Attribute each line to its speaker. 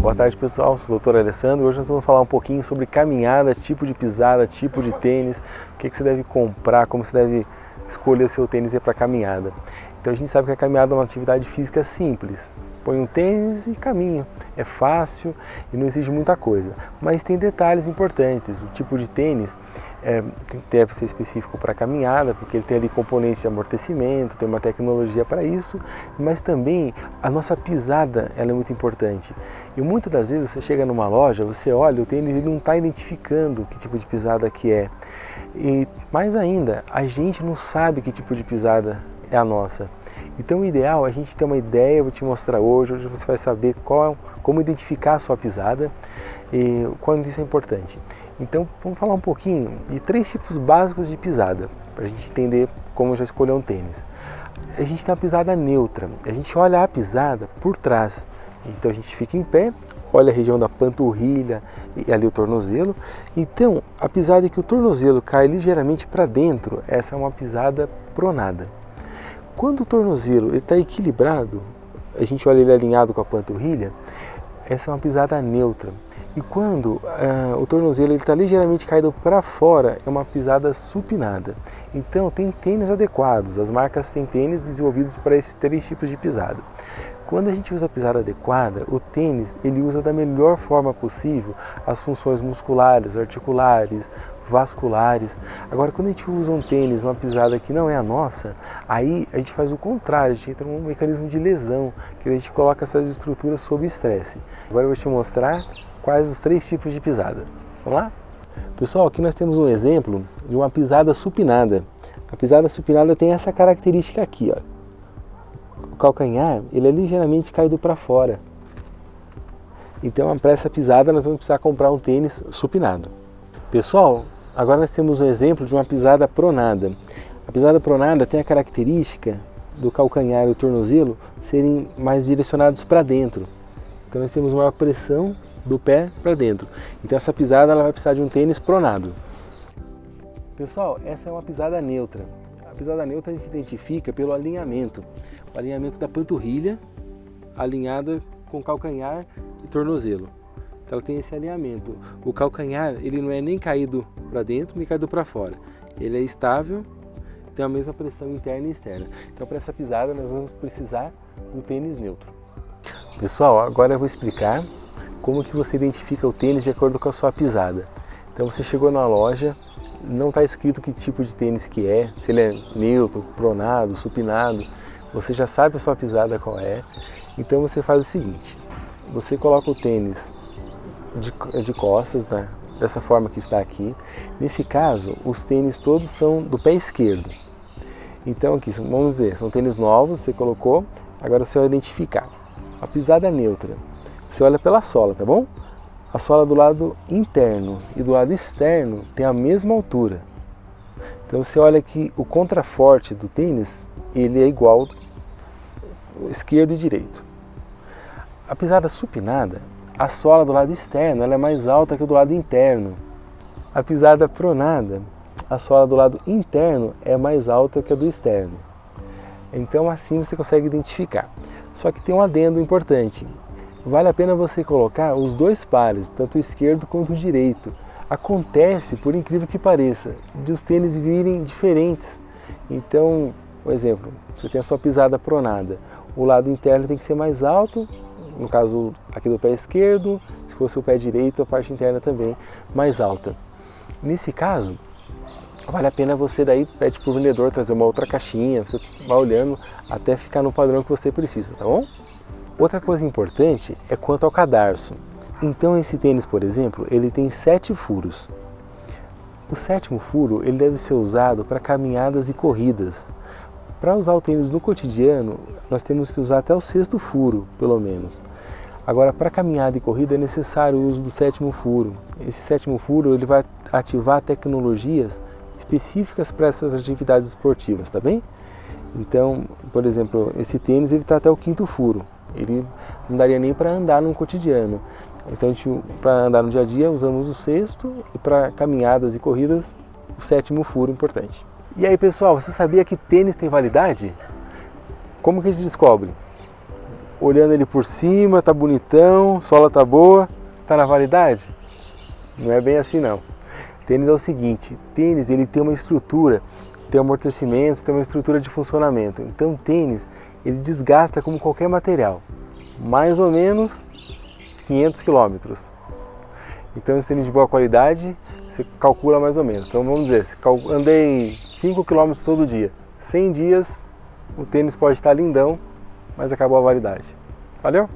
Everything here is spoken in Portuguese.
Speaker 1: Boa tarde, pessoal, sou o Dr. Alessandro. Hoje nós vamos falar um pouquinho sobre caminhada, tipo de pisada, tipo de tênis, o que você deve comprar, como você deve escolher o seu tênis para caminhada. Então a gente sabe que a caminhada é uma atividade física simples. Põe um tênis e caminha. É fácil e não exige muita coisa. Mas tem detalhes importantes. O tipo de tênis deve ser específico para caminhada, porque ele tem ali componentes de amortecimento, tem uma tecnologia para isso, mas também a nossa pisada ela é muito importante. E muitas das vezes você chega numa loja, você olha, o tênis ele não está identificando que tipo de pisada que é. E mais ainda, a gente não sabe que tipo de pisada é a nossa. Então o ideal é a gente ter uma ideia, eu vou te mostrar hoje você vai saber como identificar a sua pisada e quando isso é importante. Então vamos falar um pouquinho de 3 tipos básicos de pisada, para a gente entender como já escolher um tênis. A gente tem a pisada neutra, a gente olha a pisada por trás, então a gente fica em pé, olha a região da panturrilha e ali o tornozelo. Então a pisada em que o tornozelo cai ligeiramente para dentro, essa é uma pisada pronada. Quando o tornozelo está equilibrado, a gente olha ele alinhado com a panturrilha, essa é uma pisada neutra. E quando o tornozelo está ligeiramente caído para fora, é uma pisada supinada. Então tem tênis adequados, as marcas têm tênis desenvolvidos para esses 3 tipos de pisada. Quando a gente usa a pisada adequada, o tênis ele usa da melhor forma possível as funções musculares, articulares, vasculares. Agora, quando a gente usa um tênis, uma pisada que não é a nossa, aí a gente faz o contrário, a gente entra num mecanismo de lesão, que a gente coloca essas estruturas sob estresse. Agora eu vou te mostrar quais os 3 tipos de pisada. Vamos lá? Pessoal, aqui nós temos um exemplo de uma pisada supinada. A pisada supinada tem essa característica aqui, ó. O calcanhar ele é ligeiramente caído para fora. Então, para essa pisada, nós vamos precisar comprar um tênis supinado. Pessoal, agora nós temos um exemplo de uma pisada pronada. A pisada pronada tem a característica do calcanhar e o tornozelo serem mais direcionados para dentro. Então, nós temos maior pressão do pé para dentro. Então, essa pisada ela vai precisar de um tênis pronado. Pessoal, essa é uma pisada neutra. A pisada neutra a gente identifica pelo alinhamento. O alinhamento da panturrilha alinhada com calcanhar e tornozelo. Então ela tem esse alinhamento. O calcanhar ele não é nem caído para dentro nem caído para fora. Ele é estável, tem a mesma pressão interna e externa. Então para essa pisada nós vamos precisar do tênis neutro. Pessoal, agora eu vou explicar como que você identifica o tênis de acordo com a sua pisada. Então você chegou na loja, não está escrito que tipo de tênis que é, se ele é neutro, pronado, supinado, você já sabe a sua pisada qual é. Então você faz o seguinte, você coloca o tênis de costas, né, dessa forma que está aqui. Nesse caso, os tênis todos são do pé esquerdo. Então aqui, vamos dizer, são tênis novos, você colocou, agora você vai identificar. A pisada neutra, você olha pela sola, tá bom? A sola do lado interno e do lado externo tem a mesma altura. Então você olha que o contraforte do tênis, ele é igual esquerdo e direito. A pisada supinada, a sola do lado externo ela é mais alta que a do lado interno. A pisada pronada, a sola do lado interno é mais alta que a do externo. Então assim você consegue identificar. Só que tem um adendo importante. Vale a pena você colocar os 2 pares, tanto o esquerdo quanto o direito. Acontece, por incrível que pareça, de os tênis virem diferentes. Então, por exemplo, você tem a sua pisada pronada. O lado interno tem que ser mais alto, no caso aqui do pé esquerdo, se fosse o pé direito, a parte interna também mais alta. Nesse caso, vale a pena você daí pede para o vendedor trazer uma outra caixinha, você vai olhando até ficar no padrão que você precisa, tá bom? Outra coisa importante é quanto ao cadarço. Então esse tênis, por exemplo, ele tem 7 furos. O 7º furo ele deve ser usado para caminhadas e corridas. Para usar o tênis no cotidiano, nós temos que usar até o 6º furo, pelo menos. Agora, para caminhada e corrida é necessário o uso do 7º furo. Esse 7º furo ele vai ativar tecnologias específicas para essas atividades esportivas, tá bem? Então, por exemplo, esse tênis ele está até o 5º furo. Ele não daria nem para andar no cotidiano. Então, para andar no dia a dia, usamos o 6º e para caminhadas e corridas, o 7º furo importante. E aí, pessoal, você sabia que tênis tem validade? Como que a gente descobre? olhando ele por cima, tá bonitão, sola tá boa, tá na validade? Não é bem assim não. Tênis é o seguinte, tênis ele tem uma estrutura, tem amortecimentos, tem uma estrutura de funcionamento. Então tênis ele desgasta como qualquer material, mais ou menos 500 quilômetros. Então esse tênis de boa qualidade, você calcula mais ou menos. Então vamos dizer, andei 5 km todo dia, 100 dias, o tênis pode estar lindão, mas acabou a validade. Valeu?